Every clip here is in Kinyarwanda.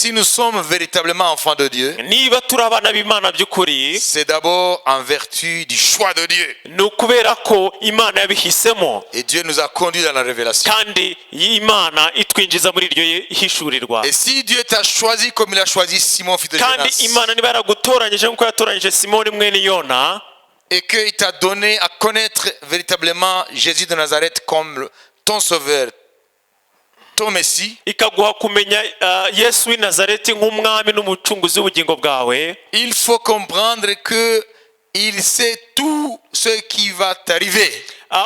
si nous sommes véritablement enfants de Dieu, niba turi abana b'Imana by'ukuri, c'est d'abord en vertu du choix de Dieu. ni ukubera ko Imana yabihisemo, Et Dieu nous a conduits dans la révélation. kandi Imana itwinjiza muri iryo hishurirwa. Et si Dieu t'a choisi comme il a choisi Simon, fils de kandi Jonas, Imana niba yaragutoranyije nk'uko yatoranyije Simoni mwene Yona, et qu'il t'a donné à connaître véritablement Jésus de Nazareth comme ton sauveur, ton Messie, ikaguha kumenya Yesu w'i Nazareti nk'umwami n'umucunguzi w'ubugingo bwawe, il faut comprendre que il sait tout ce qui va t'arriver.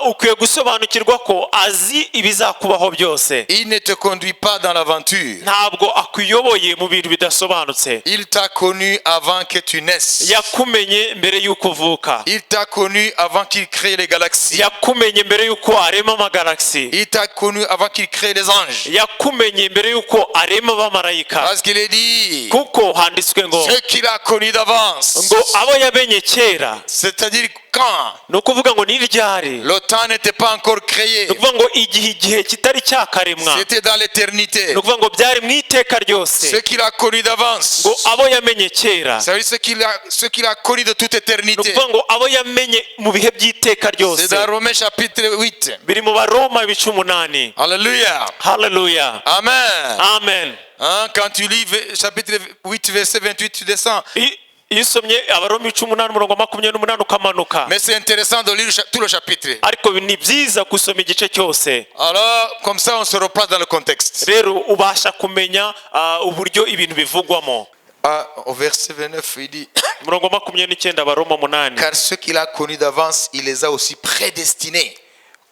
ukwiye gusobanukirwa ko azi ibizakubaho byose. Il ne te conduit pas dans l'aventure. ntabwo akuyoboye mu bintu bidasobanutse. Il t'a connu avant que tu naisses. yakumenye mbere y'uko uvuka. Il t'a connu avant qu'il crée les galaxies. yakumenye mbere y'uko arema amagalaxy. Il t'a connu avant qu'il crée les anges. yakumenye mbere y'uko arema abamarayika. Parce qu'il est dit, kuko handitswe ngo ce qu'il a connu d'avance. ngo abo yamenye kera. C'est-à-dire quand ni ukuvuga ngo ni ryari. le temps n'était pas encore créé. ni ukuvuga ngo igihe kitari cyakaremwa. C'était dans l'éternité. ni ukuvuga ngo byari mu iteka ryose. Ce qu'il a connu d'avance. ngo abo yamenye kera. Ça veut dire ce qu'il a connu de toute ni éternité. ukuvuga ngo abo yamenye mu bihe by'iteka C'est ryose. dans Romains chapitre 8. biri mu Baroma ibice 8. Alléluia. Hallelujah. Amen. Amen. Hein, quand tu lis chapitre 8 verset 28, tu descends. iyo usomye Abaroma 8:28 ukamanuka. Mais c'est intéressant de lire tout le chapitre. ariko ni byiza gusoma igice cyose. Alors, comme ça, on se replace dans le contexte. rero ubasha kumenya uburyo ibintu bivugwamo. Au verset 29, il dit, 29 Abaroma 8. car ceux qu'il a connus d'avance, il les a aussi prédestinés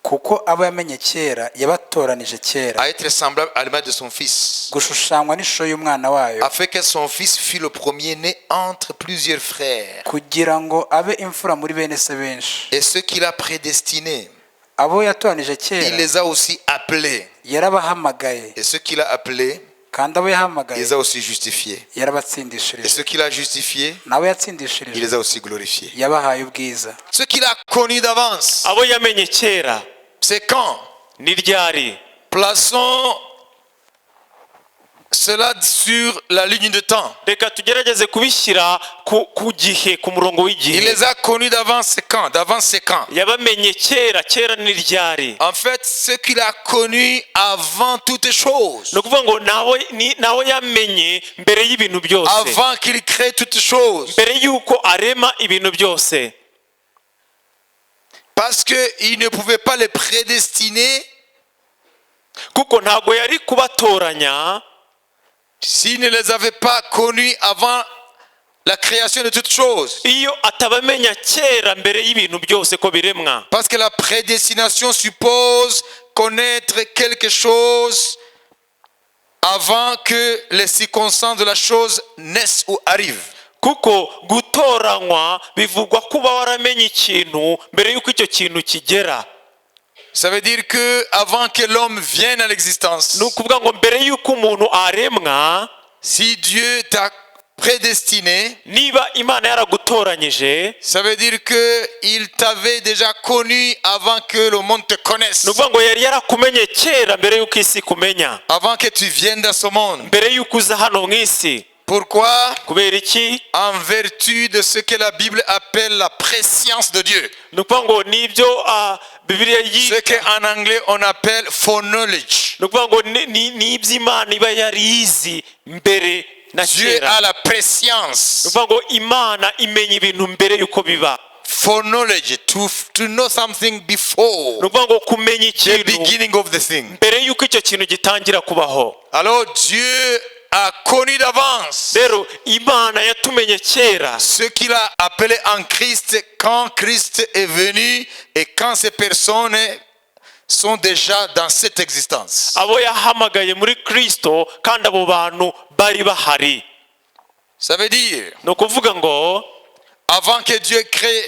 kuko abo yamenye kera yabatoranije kera à être semblables à l'image de son fils, gushushanywa n'ishusho y'umwana wayo, afin que son fils fût le premier-né entre plusieurs frères. kugira ngo abe imfura muri bene se benshi. Et ceux qu'il a prédestinés, abo yatoranije il kera les a aussi appelés. yarabahamagaye, Et ceux qu'il a appelés, kandi abo il yahamagaye les a aussi justifiés. Et yarabatsindishirije, ceux qu'il a justifiés, nabo il yatsindishirije les a aussi glorifiés. yabahaye ubwiza. Ce qu'il a connu d'avance, abo yamenye kera c'est quand? ni ryari. Plaçons cela sur la ligne de temps. reka tugerageze kubishyira ku gihe, ku murongo Il w'igihe. les a connus d'avance, c'est quand? D'avance, c'est quand? yabamenye kera ni ryari. En fait, ce qu'il a connu avant toutes choses. ni ukuvuga ngo nawe yamenye mbere y'ibintu byose, Avant qu'il crée toutes choses. mbere y'uko arema ibintu byose. Parce qu'il ne pouvait pas les prédestiner kuko ntabwo yari kubatoranya s'il ne les avait pas connus avant la création de toutes choses. iyo atabamenya kera mbere y'ibintu byose ko biremwa. Parce que la prédestination suppose connaître quelque chose avant que les circonstances de la chose naissent ou arrivent. kuko gutoranywa bivugwa kuba waramenye ikintu mbere y'uko icyo kintu kigera. Ça veut dire que avant que l'homme vienne à l'existence, ni ukuvuga ngo mbere y'uko umuntu aremwa, si Dieu t'a prédestiné, niba Imana yaragutoranyije, ça veut dire que il t'avait déjà connu avant que le monde te connaisse, ni ukuvuga ngo yari yarakumenye kera mbere y'uko isi kumenya, avant que tu viennes dans ce monde. mbere y'uko uza hano mu isi. Pourquoi? kubera iki? En vertu de ce que la Bible appelle la préscience de Dieu. ni ukuvuga ngo nibyo Bibiliya Ce qu'en anglais on appelle foreknowledge. ni ukuvuga ngo ni iby'Imana iba yarizi mbere na Dieu kera. a la ni préscience. ukuvuga ngo Imana imenya ibintu mbere y'uko biba. Foreknowledge, to know something before ni ukuvuga ngo kumenya the ikintu beginning of the thing. mbere y'uko icyo kintu gitangira kubaho. Alors Dieu a connu d'avance rero Imana yatumenye kera ce qu'il a appelé en Christ quand Christ est venu et quand ces personnes sont déjà dans cette existence. abo yahamagaye muri Kristo kandi abo bantu bari bahari. Ça veut dire, ni ukuvuga ngo avant que Dieu crée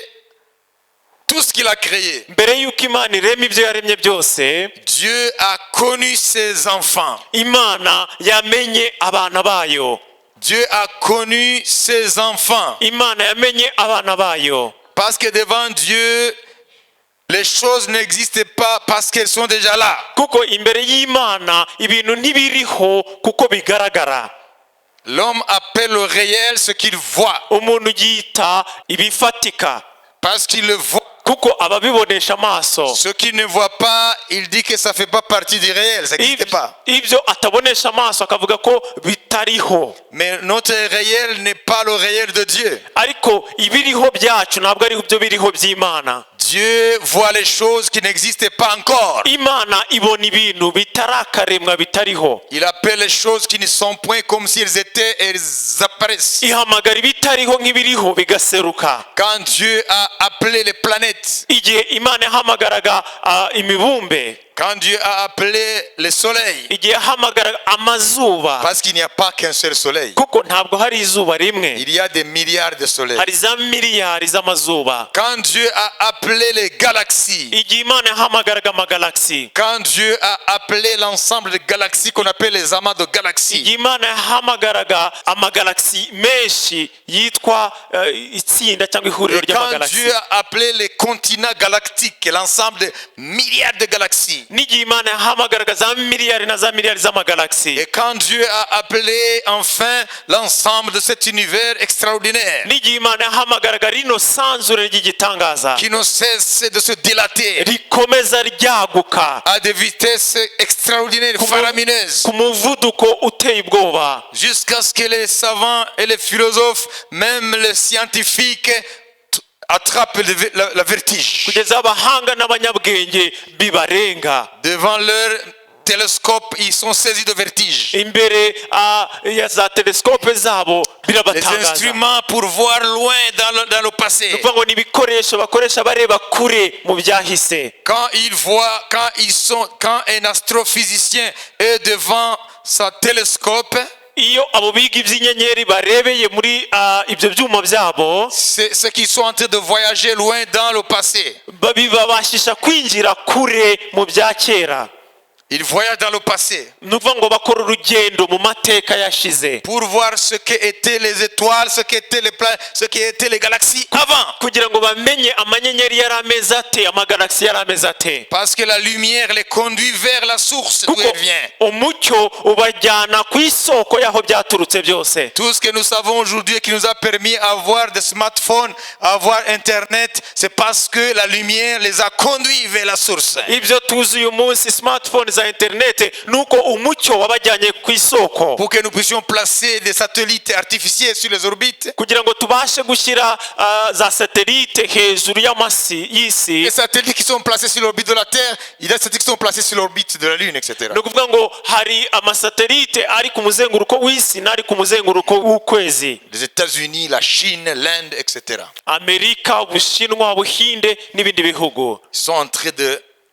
tout ce qu'il a créé, mbere y'uko Imana irema ibyo yaremye byose, Dieu a connu ses enfants. Imana yamenye abana bayo. Dieu a connu ses enfants. Imana yamenye abana bayo. Parce que devant Dieu, les choses n'existent pas parce qu'elles sont déjà là. kuko imbere y'Imana ibintu ntibiriho kuko bigaragara. L'homme appelle au réel ce qu'il voit. umuntu yita ibifatika Parce qu'il le voit. kuko ababibonesha amaso. Ce qu'il ne voit pas, il dit que ça ne fait pas partie du réel. Ça n'existe pas. Ibyo atabonesha amaso akavuga ko bitariho, Mais notre réel n'est pas le réel de Dieu. ariko ibiriho byacu ntabwo ari byo biriho by'Imana. Dieu voit les choses qui n'existaient pas encore. Imana ibona ibintu bitarakaremwa bitariho, Il appelle les choses qui ne sont point comme si elles étaient et elles apparaissent. ihamagara ibitariho nk'ibiriho bigaseruka. Quand Dieu a appelé les planètes, Igihe Imana yahamagaraga imibumbe, quand Dieu a appelé le soleil, igihe yahamagaraga amazuba, parce qu'il n'y a pas qu'un seul soleil, kuko ntabwo hari izuba rimwe, il y a des milliards de soleils. hari za miliyari z'amazuba. Quand Dieu a appelé les galaxies, Igihe Imana yahamagaraga amagalagisi, quand Dieu a appelé l'ensemble de galaxies qu'on appelle les amas de galaxies, igihe Imana yahamagaraga amagalagisi menshi yitwa itsinda cyangwa ihuriro et quand ry'amagalagisi, Dieu a appelé les continents galactiques, l'ensemble de milliards de galaxies, n'igihe Imana yahamagaraga za miliyari na za miliyari z'amagalagisi, et quand Dieu a appelé enfin l'ensemble de cet univers extraordinaire, n'igihe Imana yahamagaraga rino sanzure ry'igitangaza qui ne cesse de se dilater rikomeza ryaguka à des vitesses extraordinaires, faramineuses, ku muvuduko uteye ubwoba, jusqu'à ce que les savants et les philosophes, même les scientifiques, attrapent la vertige. kugeza abahanga n'abanyabwenge bibarenga. Devant leur télescope, ils sont saisis de vertige. Imbere ya za teleskope zabo Les birabatangaza. instruments pour voir loin dans le passé. Ni ukuvuga ngo ni ibikoresho bakoresha bareba kure mu byahise. Quand ils voient, quand un astrophysicien est devant sa télescope, Iyo abo biga iby'inyenyeri barebeye muri ibyo byuma byabo, c'est ceux qui sont en train de voyager loin dans le passé. bibabashisha kwinjira kure mu bya kera. Ils voyagent dans le passé Ni ukuvuga ngo bakora urugendo mu mateka yashize pour voir ce qu'étaient les étoiles, ce qu'étaient les planètes, ce qu'étaient les galaxies avant. kugira ngo bamenye amanyenyeri yari ameze ate, amagalagisi yari ameze ate. Parce que la lumière les conduit vers la source d'où Kuko elle vient. umucyo ubajyana ku isoko y'aho byaturutse byose. Tout ce que nous savons aujourd'hui qui nous a permis d'avoir des smartphones, avoir Internet, c'est parce que la lumière les a conduits vers la source. Ibyo tuzi uyu munsi, smartphone za interineti, nuko umucyo wabajyanye ku isoko, Pour que nous puissions placer des satellites artificiels sur les orbites. kugira ngo tubashe gushyira za satelite hejuru y'isi. Les satellites qui sont placés sur l'orbite de la Terre, il y a des satellites qui sont placés sur l'orbite de la Lune, etc. Ni ukuvuga ngo hari amasatelite ari ku muzenguruko w'isi n'ari ku muzenguruko w'ukwezi. Les États-Unis, la Chine, l'Inde, etc. Amerika, Ubushinwa, Ubuhinde n'ibindi bihugu Ils sont en train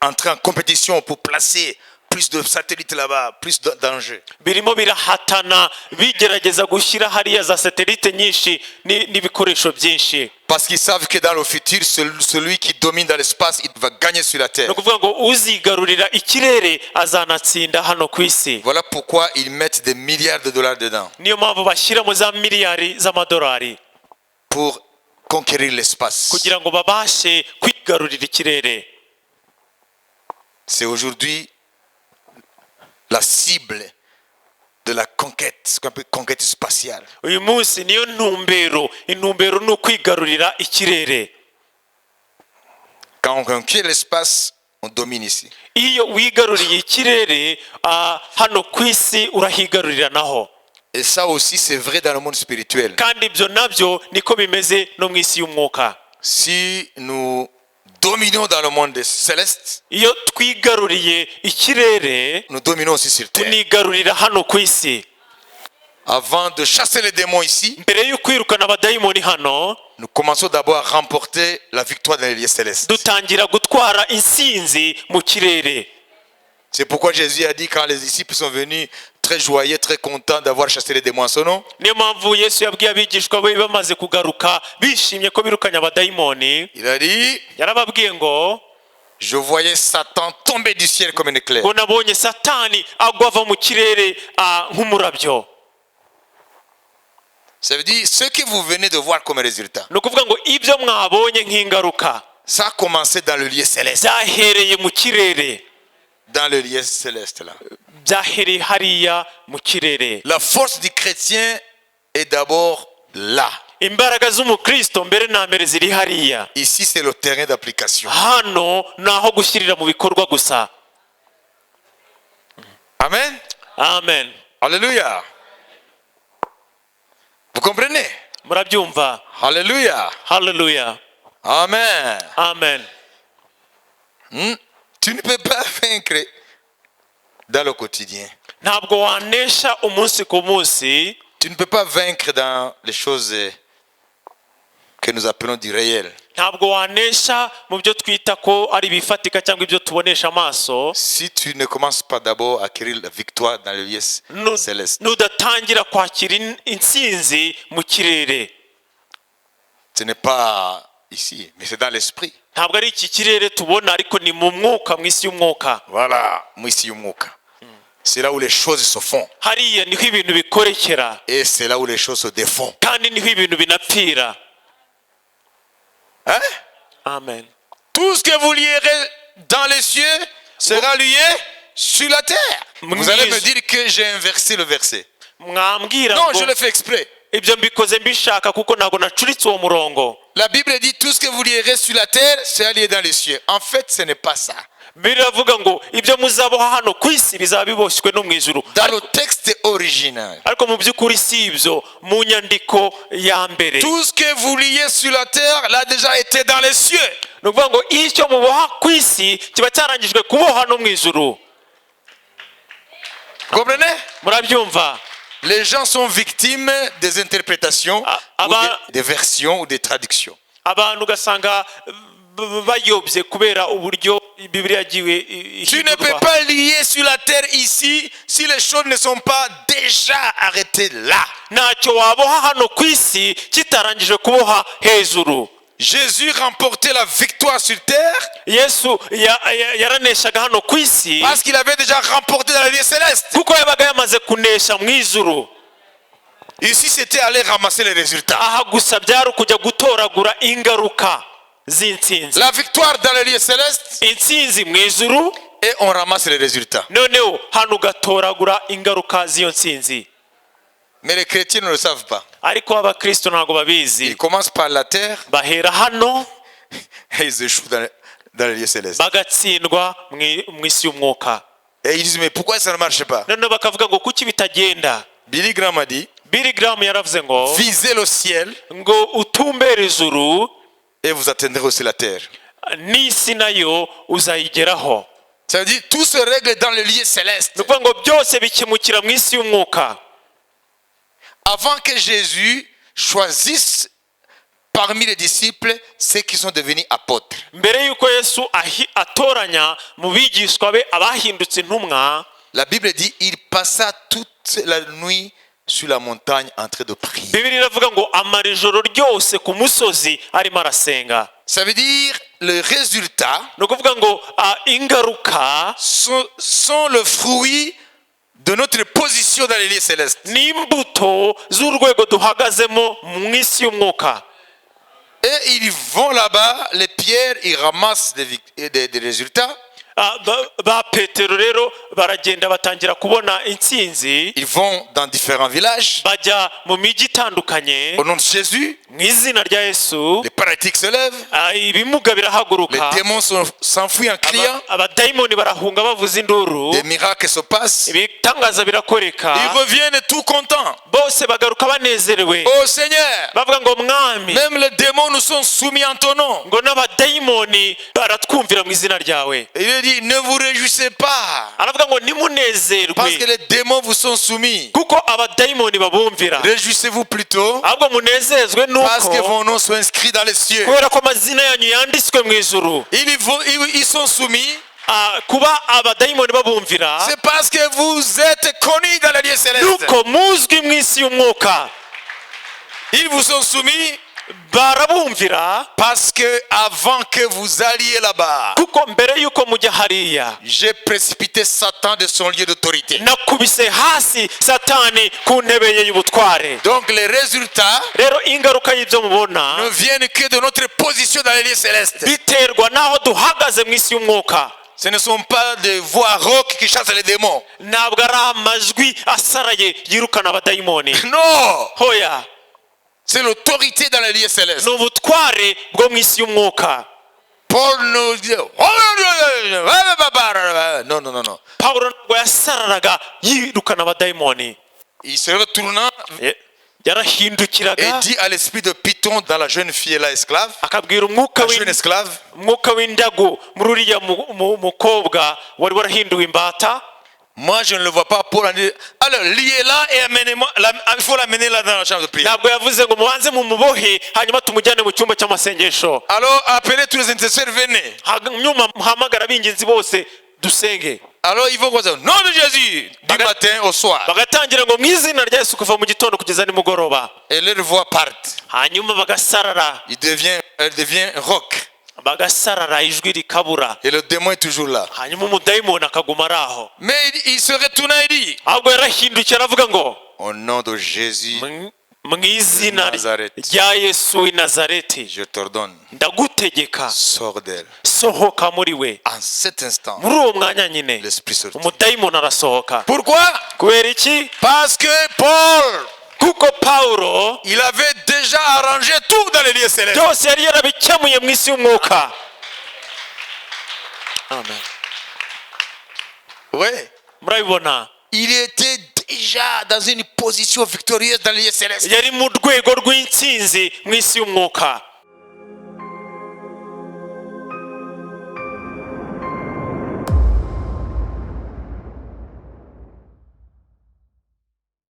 d'entrer en compétition pour placer plus de satellites là-bas, plus d'enjeux. birimo birahatana bigerageza gushyira hariya za satelite nyinshi n'ibikoresho byinshi. Parce qu'ils savent que dans le futur, celui qui domine dans l'espace, il va gagner sur la Terre. Ni ukuvuga ngo uzigarurira ikirere azanatsinda hano ku isi. Voilà pourquoi ils mettent des milliards de dollars dedans, Niyo mpamvu bashyiramo za miliyari z'amadolari pour conquérir l'espace. kugira ngo babashe kwigarurira ikirere. C'est aujourd'hui la cible de la conquête, ce qu'on appelle conquête spatiale. Uyu munsi niyo intumbero ni ukwigarurira ikirere. Quand on conquiert l'espace, on domine ici. Iyo wigaruriye ikirere hano ku isi urahigarurira naho. Et ça aussi, c'est vrai dans le monde spirituel. Kandi ibyo nabyo niko bimeze no mu isi y'umwuka. Si nous dominons dans le monde céleste, Iyo twigaruriye ikirere, nous dominons aussi sur terre. tunigarurira hano ku isi. Avant de chasser les démons ici, Mbere yo kwirukana abadayimoni hano, nous commençons d'abord à remporter la victoire dans les lieux célestes. dutangira gutwara insinzi mu kirere. C'est pourquoi Jésus a dit quand les disciples sont venus très joyeux, très contents d'avoir chassé les démons en son nom, Niyo mpamvu Yesu yabwiye abigishwa be bamaze kugaruka bishimye ko birukanye abadayimoni, il a dit, yarababwiye ngo je voyais Satan tomber du ciel comme un éclair. ngo nabonye Satani agwa ava mu kirere nk'umurabyo. Ça veut dire ce que vous venez de voir comme résultat. Ni ukuvuga ngo ibyo mwabonye nk'ingaruka Ça a commencé dans le lieu céleste. byahereye mu kirere. dans le lieu céleste là. byahereye hariya mu kirere. La force du chrétien est d'abord là. Imbaraga z'umukristo mbere na mbere ziri hariya. Ici, c'est le terrain d'application. Hano naho gushyirira mu bikorwa gusa. Amen. Amen. Alléluia. Vous comprenez? Murabyumva? Alléluia. Hallelujah. Amen. Amen. Tu ne peux pas vaincre dans le quotidien. Ntabwo wanesha umunsi ku munsi. Tu ne peux pas vaincre dans les choses que nous appelons du réel. Ntabwo wanesha mu byo twita ko ari bifatika cyangwa ibyo tubonesha amaso. Si tu ne commences pas d'abord à acquérir la victoire dans le lieu céleste. Nudatangira kwakira intsinzi mu kirere. Ce n'est pas ici, mais c'est dans l'esprit. Ntabwo ari iki kirere tubona ariko ni mu mwuka, mu isi y'umwuka. Voilà, mu isi y'umwuka. C'est là où les choses se font. Hariya niho ibintu bikorekera. Et c'est là où les choses se défont. Kandi niho ibintu binapfira. Hein? Amen. Tout ce que vous lierez dans les cieux sera lié sur la terre. Vous allez me dire que j'ai inversé le verset. Mwambwira Non, ngo je le fais exprès. ibyo mbikoze mbishaka kuko ntabwo nacuritse uwo murongo. La Bible dit tout ce que vous lierez sur la terre sera lié dans les cieux. En fait, ce n'est pas ça. Biravuga ngo ibyo muzaboha hano ku isi bizaba biboshywe no mu ijuru. Dans le texte original. Ariko mu by'ukuri si ibyo mu nyandiko ya mbere. Tout ce que vous liez sur la terre l'a déjà été dans les cieux. Ni ukuvuga ngo icyo muboha ku isi kiba cyarangijwe kuboha no mu ijuru. Comprenez? Murabyumva? Les gens sont victimes des interprétations, ou des versions ou des traductions. Abantu ugasanga bayobye kubera uburyo Bibiliya yagiwe Tu ne peux pas lier sur la terre ici si les choses ne sont pas déjà arrêtées là. Ntacyo waboha hano ku isi kitarangije kuboha hejuru. Jésus remportait la victoire sur terre Yesu yaraneshaga hano ku isi parce qu'il avait déjà remporté dans la vie céleste. kuko yabaga yamaze kunesha mu ijuru. Ici, c'était aller ramasser les résultats. Aha gusa byari ukujya gutoragura ingaruka z'intsinzi. La victoire dans le lieu céleste Intsinzi mu ijuru, et on ramasse les résultats. noneho hano ugatoragura ingaruka z'iyo ntsinzi. Mais les chrétiens ne le savent pas. Ariko abakristo ntabwo babizi. Ils commencent par la terre Bahera hano et ils échouent dans le lieu céleste. bagatsindwa mu isi y'umwuka. Et ils disent, mais pourquoi ça ne marche pas? Noneho bakavuga ngo kuki bitagenda. Billy Graham a dit, Billy Graham yaravuze ngo visez le ciel ngo utumbere ijuru et vous atteindrez aussi la terre. n'isi nayo uzayigeraho. Ça veut dire, tout se règle dans le lieu céleste. Ni ukuvuga ngo byose bikemukira mu isi y'umwuka. Avant que Jésus choisisse parmi les disciples ceux qui sont devenus apôtres. Mbere yuko Yesu atoranya mu bigishwa be abahindutse intumwa, La Bible dit, il passa toute la nuit sur la montagne en train de prier. Bibiliya iravuga ngo amara ijoro ryose ku musozi arimo arasenga. Ça veut dire, le résultat Ni ukuvuga ngo ingaruka sont le fruit de notre position dans les lieux célestes. ni imbuto z'urwego duhagazemo mu isi y'umwuka. Et ils vont là-bas, les pierres, ils ramassent des résultats. Ba Petero rero baragenda batangira kubona intsinzi. Ils vont dans différents villages. Bajya mu mijyi itandukanye Au nom de Jésus, mu izina rya Yesu. les paralytiques se lèvent, Ibimuga les birahaguruka, démons s'enfuient en criant, abadayimoni barahunga bavuza induru, des miracles se passent. ibitangaza birakoreka, Ils reviennent tout contents. bose bagaruka banezerewe Oh Seigneur, bavuga ngo mwami, même les démons nous sont soumis en ton nom. ngo n'abadayimoni baratwumvira mu izina ryawe. Il dit, ne vous réjouissez pas, Aravuga ngo parce que nimunezerwe les démons vous sont soumis. kuko abadayimoni babumvira, Réjouissez-vous plutôt, ahubwo munezezwe parce que nuko vos noms sont inscrits dans les cieux. kubera ko amazina yanyu yanditswe mu ijuru. Ils sont soumis, Kuba abadayimoni babumvira c'est parce que vous êtes connus dans les lieux célestes. nuko muzwi mu isi y'umwuka. Ils vous sont soumis Barabumvira parce que avant que vous alliez là-bas, kuko mbere yuko mujya hariya j'ai précipité Satan de son lieu d'autorité. nakubise hasi Satani ku ntebe ye y'ubutware. Donc les résultats Rero ingaruka y'ibyo mubona ne viennent que de notre position dans les lieux célestes. biterwa n'aho duhagaze mu isi y'umwuka. Ce ne sont pas des voix rauques qui chassent les démons. ntabwo ari amajwi asaraye yirukana abadayimoni. Non, Hoya, c'est l'autorité dans les lieux célestes. ni ubutware bwo mu isi y'umwuka. Paul nous dit, non, non, non, non. Pawulo ntabwo yasararaga yirukana abadayimoni. Il se retourna et yarahindukiraga dit à l'esprit de Python dans la jeune fille là esclave, akabwira umwuka la jeune esclave, w'indagu muri uriya mukobwa wari warahinduwe imbata. moi je ne le vois pas. Paul a dit, alors liez-la et amenez-moi, il faut l'amener là dans la chambre de prière. ntabwo yavuze ngo mubanze mumubohe hanyuma tumujyane mu cyumba cy'amasengesho. Alors appelez tous les intercesseurs, venez. nyuma muhamagara ab'ingenzi bose dusenge. Alors ils vont quoi ça? Nom de Jésus, du matin au soir. bagatangira ngo mu izina rya Yesu kuva mu gitondo kugeza nimugoroba. Et leur voix part. hanyuma bagasarara, Elle devient rock. bagasarara ijwi rikabura. Et le démon est toujours là. hanyuma umudayimoni akaguma ari aho. Mais il se retourna et dit, ahubwo yarahindukira aravuga ngo au nom de Jésus, mu izina Nazareth. rya Yesu w'i Nazareti je t'ordonne, ndagutegeka sors d'elle. sohoka muri we. En cet instant, muri uwo mwanya nyine l'esprit sortit. umudayimoni arasohoka. Pourquoi? kubera iki? Parce que Paul, kuko Pawulo il avait déjà arrangé tout dans les lieux célestes. byose yari yarabikemuye mu isi y'umwuka. Amen. Oui. murabibona, Il était déjà dans une position victorieuse dans les lieux célestes. yari mu rwego rw'intsinzi mu isi y'umwuka.